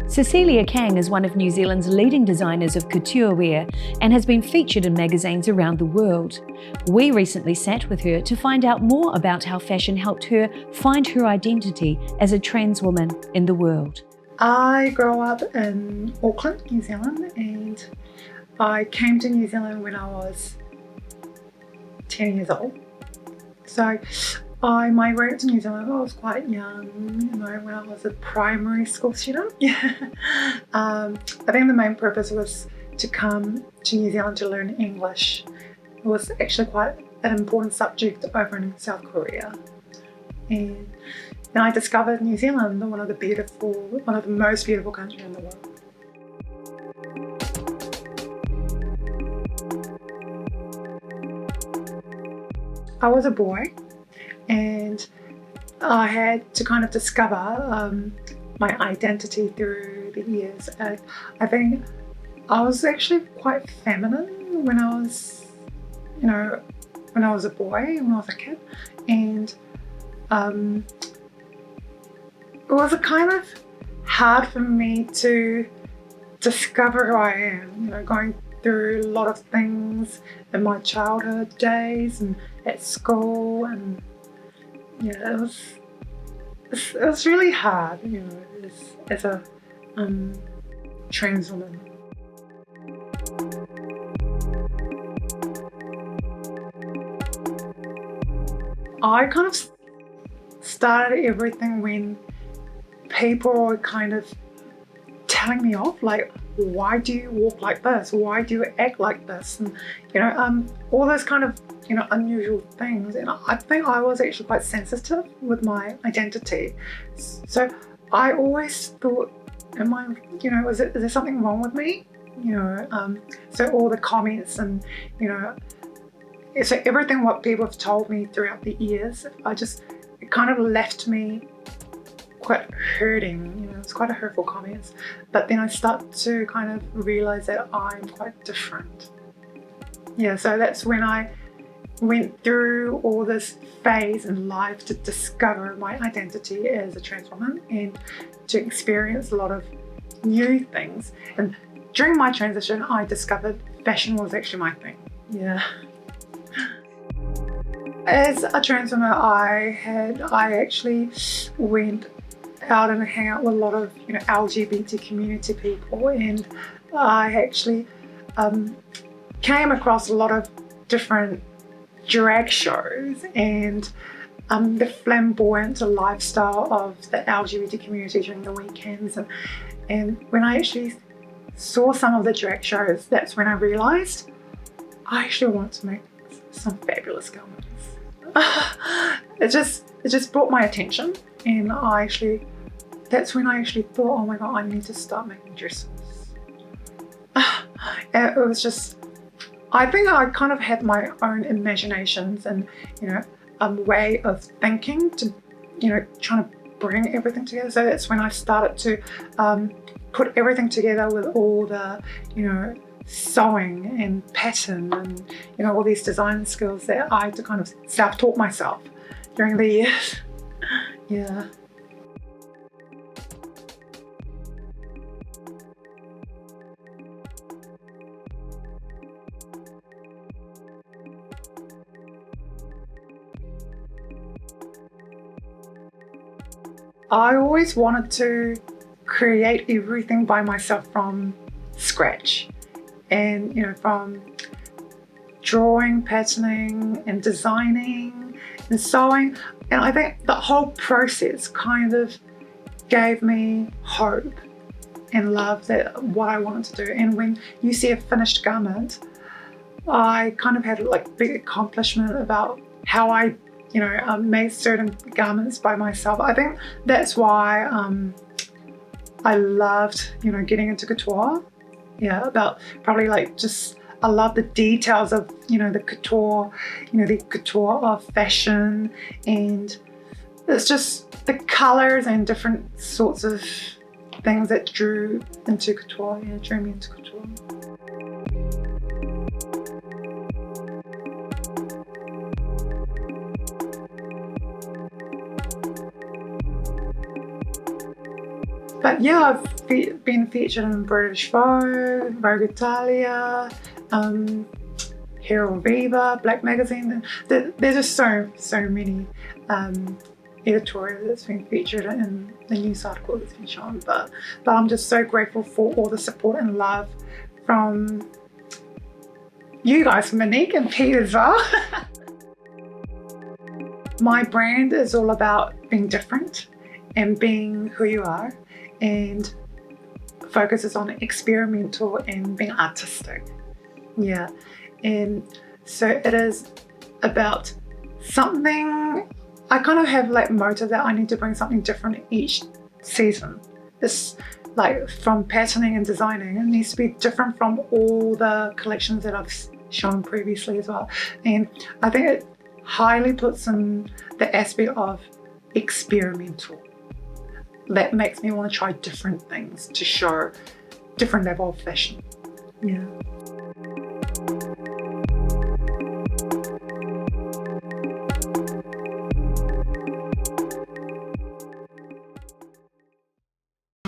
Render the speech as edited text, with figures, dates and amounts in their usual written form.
Cecilia Kang is one of New Zealand's leading designers of couture wear and has been featured in magazines around the world. We recently sat with her to find out more about how fashion helped her find her identity as a trans woman in the world. I grew up in Auckland, New Zealand, and I came to New Zealand when I was 10 years old. So I migrated to New Zealand when I was quite young, when I was a primary school student. I think the main purpose was to come to New Zealand to learn English. It was actually quite an important subject over in South Korea. And then I discovered New Zealand, one of the most beautiful countries in the world. I was a boy and I had to kind of discover my identity through the years. I think I was actually quite feminine when I was a boy, when I was a kid, and it was kind of hard for me to discover who I am, going through a lot of things in my childhood days and at school, and it was really hard, as a trans woman. I kind of started everything when people were kind of telling me off, like, why do you walk like this? Why do you act like this? And all those kind of unusual things. And I think I was actually quite sensitive with my identity. So I always thought, is there something wrong with me? So all the comments and so everything what people have told me throughout the years, it kind of left me quite hurting. It's quite a hurtful comments. But then I start to kind of realize that I'm quite different. So that's when I went through all this phase in life to discover my identity as a trans woman and to experience a lot of new things. And during my transition, I discovered fashion was actually my thing. As a trans woman, I actually went out and hang out with a lot of LGBT community people, and I actually came across a lot of different drag shows and the flamboyant lifestyle of the LGBT community during the weekends, and when I actually saw some of the drag shows, that's when I realized I actually want to make some fabulous garments. It just brought my attention, and that's when I actually thought, oh my god, I need to start making dresses. And it was just, I think I kind of had my own imaginations and a way of thinking to trying to bring everything together. So that's when I started to put everything together with all the sewing and pattern and all these design skills that I had to kind of self-taught myself during the years. I always wanted to create everything by myself from scratch, and from drawing, patterning and designing and sewing, and I think the whole process kind of gave me hope and love that what I wanted to do. And when you see a finished garment, I kind of had like big accomplishment about how I made certain garments by myself. I think that's why I loved getting into couture. About probably I love the details of the couture, the couture of fashion, and it's just the colors and different sorts of things that drew me into couture. But yeah, I've been featured in British Vogue, Vogue Italia, Hero Viva, Black Magazine. There's just so many editorials that's been featured in the news article that's been shown. But I'm just so grateful for all the support and love from you guys, Monique and Pete as well. My brand is all about being different and being who you are, and focuses on experimental and being artistic. Yeah, and so it is about something. I kind of have like motive that I need to bring something different each season. It's like from patterning and designing, it needs to be different from all the collections that I've shown previously as well. And I think it highly puts in the aspect of experimental. That makes me want to try different things to show different level of fashion. Yeah.